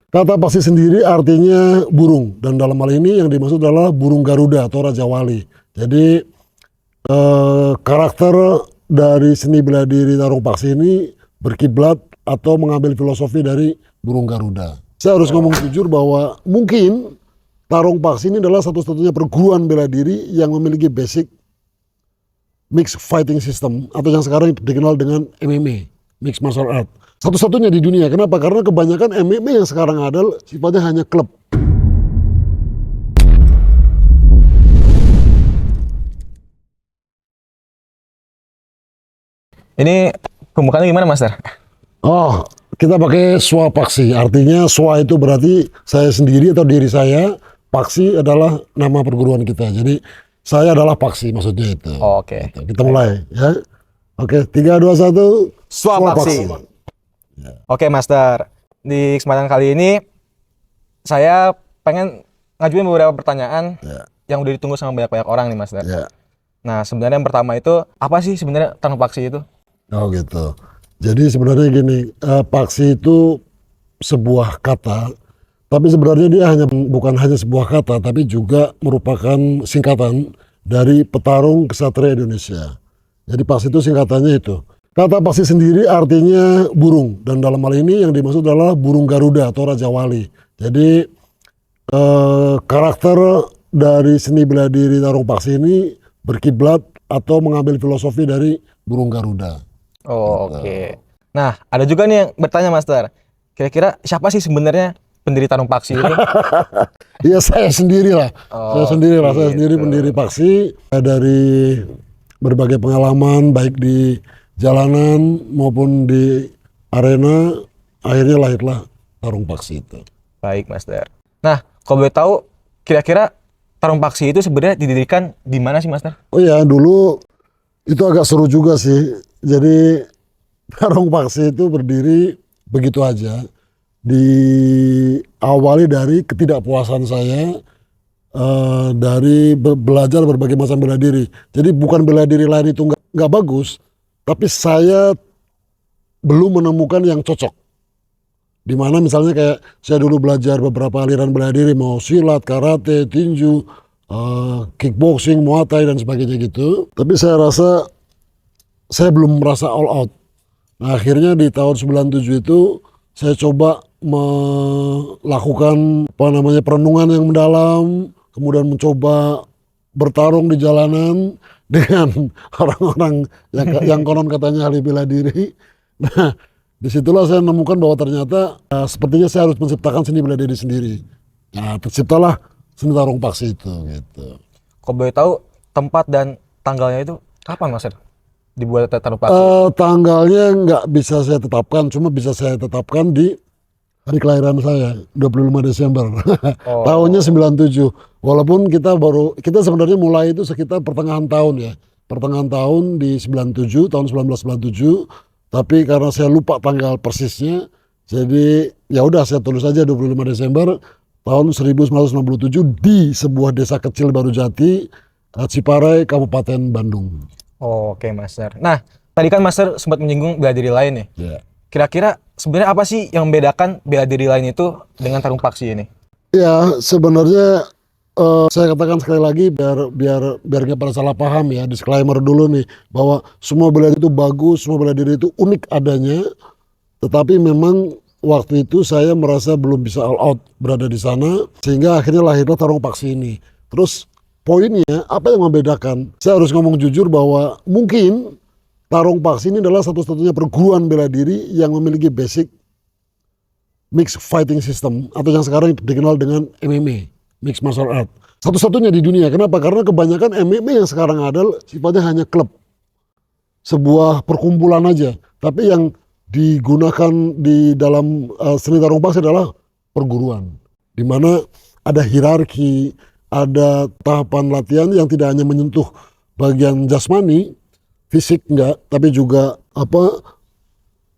Kata paksi sendiri artinya burung, dan dalam hal ini yang dimaksud adalah burung Garuda atau Raja Wali. Jadi karakter dari seni bela diri tarung paksi ini berkiblat atau mengambil filosofi dari burung Garuda. Saya harus ngomong jujur bahwa mungkin tarung paksi ini adalah satu-satunya perguruan bela diri yang memiliki basic mixed fighting system atau yang sekarang dikenal dengan MMA, mixed martial art. Satu-satunya di dunia. Kenapa? Karena kebanyakan MMA yang sekarang ada sifatnya hanya klub. Ini pembukaannya gimana, Master? Oh, kita pakai swa paksi. Artinya swa itu berarti saya sendiri atau diri saya. Paksi adalah nama perguruan kita. Jadi saya adalah paksi maksudnya itu. Oh, oke. Kita mulai ya. Oke, 3, 2, 1. Swa paksi. Oke, Master. Di kesempatan kali ini saya pengen ngajuin beberapa pertanyaan yang udah ditunggu sama banyak orang nih, Master. Ya. Nah, sebenarnya yang pertama itu apa sih sebenarnya tarung paksi itu? Oh gitu. Jadi sebenarnya gini, paksi itu sebuah kata, tapi sebenarnya dia bukan hanya sebuah kata, tapi juga merupakan singkatan dari Petarung Ksatria Indonesia. Jadi paksi itu singkatannya itu. Kata paksi sendiri artinya burung, dan dalam hal ini yang dimaksud adalah burung Garuda atau Raja Wali. Jadi karakter dari seni bela diri tarung paksi ini berkiblat atau mengambil filosofi dari burung Garuda. Oh, oke. Nah, ada juga nih yang bertanya, Master. Kira-kira siapa sih sebenarnya pendiri tarung paksi ini? Iya, saya sendiri lah. Saya sendiri gitu. pendiri paksi. Dari berbagai pengalaman baik di jalanan maupun di arena, akhirnya lahirlah tarung paksi itu. Baik, Master. Nah, kalau boleh tahu, kira-kira tarung paksi itu sebenarnya didirikan di mana sih, Master? Oh ya, dulu itu agak seru juga sih. Jadi tarung paksi itu berdiri begitu aja. Diawali dari ketidakpuasan saya dari belajar berbagai macam bela diri. Jadi bukan bela diri lain itu nggak bagus, tapi saya belum menemukan yang cocok. Dimana misalnya kayak saya dulu belajar beberapa aliran bela diri, mau silat, karate, tinju, kickboxing, muay thai dan sebagainya gitu. Tapi saya rasa saya belum merasa all out. Nah, akhirnya di tahun 97 itu saya coba melakukan perenungan yang mendalam, kemudian mencoba bertarung di jalanan dengan orang-orang yang konon katanya ahli bela diri. Nah, disitulah saya menemukan bahwa ternyata sepertinya saya harus menciptakan seni bela diri sendiri. Nah, terciptalah seni tarung paksi itu. Gitu. Kalau boleh tahu, tempat dan tanggalnya itu kapan, Master? Dibuat tarung paksi? Tanggalnya nggak bisa saya tetapkan, cuma bisa saya tetapkan di hari kelahiran saya, 25 Desember. Tahunnya 97. Walaupun kita sebenarnya mulai itu sekitar pertengahan tahun ya. Pertengahan tahun di 97, tahun 1997. Tapi karena saya lupa tanggal persisnya, jadi ya udah saya tulis aja 25 Desember tahun 1967 di sebuah desa kecil Barujati, Ciparai, Kabupaten Bandung. Oke, Master. Nah, tadi kan Master sempat menyinggung bela diri lain nih. Ya. Kira-kira sebenarnya apa sih yang membedakan bela diri lain itu dengan tarung paksi ini? Ya, sebenarnya saya katakan sekali lagi biar nggak pada salah paham ya, disclaimer dulu nih bahwa semua bela diri itu bagus, semua bela diri itu unik adanya, tetapi memang waktu itu saya merasa belum bisa all out berada di sana, sehingga akhirnya lahirlah tarung paksi ini. Terus poinnya apa yang membedakan? Saya harus ngomong jujur bahwa mungkin tarung paksi ini adalah satu-satunya perguruan bela diri yang memiliki basic mixed fighting system atau yang sekarang dikenal dengan MMA, mixed martial art. Satu-satunya di dunia. Kenapa? Karena kebanyakan MMA yang sekarang ada sifatnya hanya klub, sebuah perkumpulan aja. Tapi yang digunakan di dalam seni tarung paksi adalah perguruan, di mana ada hierarki, ada tahapan latihan yang tidak hanya menyentuh bagian jasmani, fisik enggak, tapi juga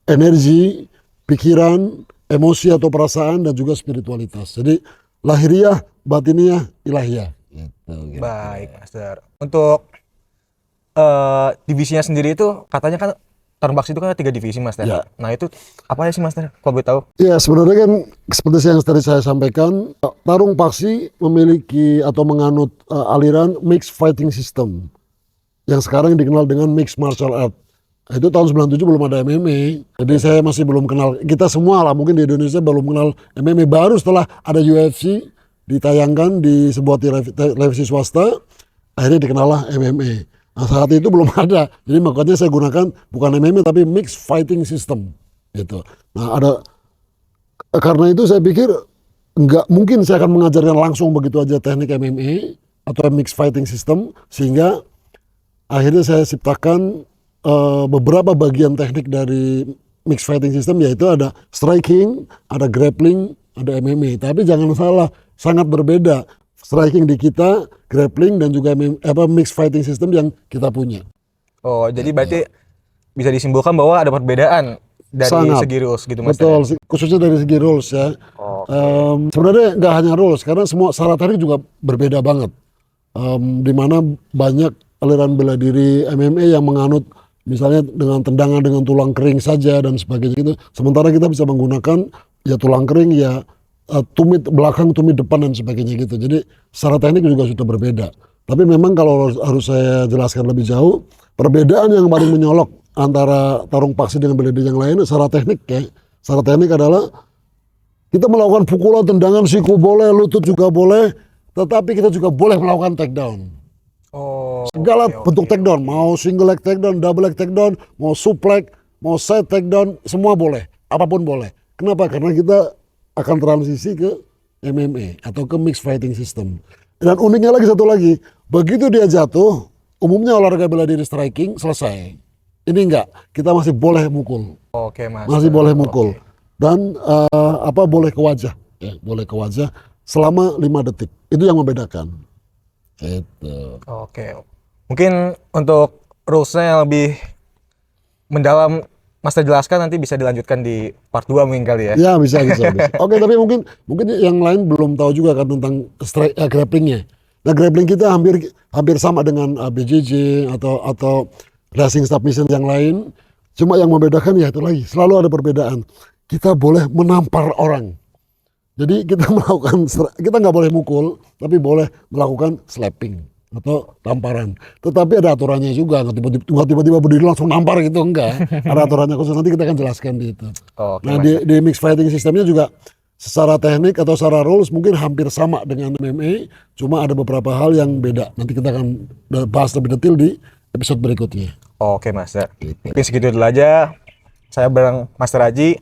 energi, pikiran, emosi atau perasaan, dan juga spiritualitas. Jadi lahiriah, batiniah, ilahiyah. Gitu. Baik, Master. Untuk divisinya sendiri itu katanya kan tarung paksi itu kan ada 3 divisi, Master. Ya. Nah, itu apa aja sih, Master? Kalau boleh tahu? Ya sebenarnya kan seperti yang tadi saya sampaikan, tarung paksi memiliki atau menganut aliran mixed fighting system yang sekarang dikenal dengan mixed martial art. Nah, itu tahun 97 belum ada MMA, jadi saya masih belum kenal. Kita semua lah mungkin di Indonesia belum kenal MMA. Baru setelah ada UFC ditayangkan di sebuah televisi swasta, akhirnya dikenal lah MMA. Nah, saat itu belum ada, jadi makanya saya gunakan bukan MMA tapi mixed fighting system gitu. Nah karena itu saya pikir nggak mungkin saya akan mengajarkan langsung begitu aja teknik MMA atau mixed fighting system, sehingga akhirnya saya ciptakan beberapa bagian teknik dari mixed fighting system, yaitu ada striking, ada grappling, ada MMA. Tapi jangan salah, sangat berbeda striking di kita, grappling dan juga mixed fighting system yang kita punya. Oh, jadi berarti bisa disimpulkan bahwa ada perbedaan dari Sangat. segi rules gitu, Master. Betul, khususnya dari segi rules ya. Sebenarnya nggak hanya rules, karena semua syarat teknik juga berbeda banget. Di mana banyak aliran bela diri MMA yang menganut misalnya dengan tendangan dengan tulang kering saja dan sebagainya gitu. Sementara kita bisa menggunakan ya tulang kering, ya tumit belakang, tumit depan dan sebagainya gitu. Jadi secara teknik juga sudah berbeda. Tapi memang kalau harus saya jelaskan lebih jauh, perbedaan yang paling menyolok antara tarung paksi dengan bela diri yang lain secara teknik ya. Secara teknik adalah kita melakukan pukulan, tendangan, siku boleh, lutut juga boleh, tetapi kita juga boleh melakukan takedown. Oh, Segala bentuk takedown, mau single leg takedown, double leg takedown, mau suplex, mau side takedown, semua boleh, apapun boleh. Kenapa? Karena kita akan transisi ke MMA atau ke mixed fighting system. Dan uniknya lagi satu lagi, begitu dia jatuh, umumnya olahraga bela diri striking selesai. Ini enggak, kita masih boleh mukul, Oke, Mas. masih boleh mukul. Dan boleh ke wajah, ya, boleh ke wajah selama 5 detik. Itu yang membedakan. Gitu. Oke. Mungkin untuk rules-nya yang lebih mendalam Master jelaskan, nanti bisa dilanjutkan di part 2 mungkin kali ya. Ya bisa. Oke, tapi mungkin yang lain belum tahu juga kan tentang grapplingnya. Nah, grappling kita hampir sama dengan BJJ atau wrestling submission yang lain. Cuma yang membedakan ya itu lagi, selalu ada perbedaan. Kita boleh menampar orang. Jadi kita nggak boleh mukul, tapi boleh melakukan slapping atau tamparan. Tetapi ada aturannya juga, nggak tiba-tiba berdiri langsung nampar gitu, enggak. Ada aturannya khusus, nanti kita akan jelaskan di itu. Oke, Nah di mixed fighting systemnya juga secara teknik atau secara rules mungkin hampir sama dengan MMA, cuma ada beberapa hal yang beda. Nanti kita akan bahas lebih detail di episode berikutnya. Oke, Master. Mungkin segitu dulu aja. Saya bareng Master Haji.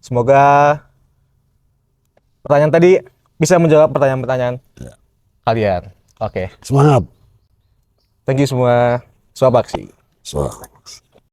Semoga pertanyaan tadi bisa menjawab pertanyaan-pertanyaan kalian. Oke. Semangat. Thank you semua. Swabaksi. So.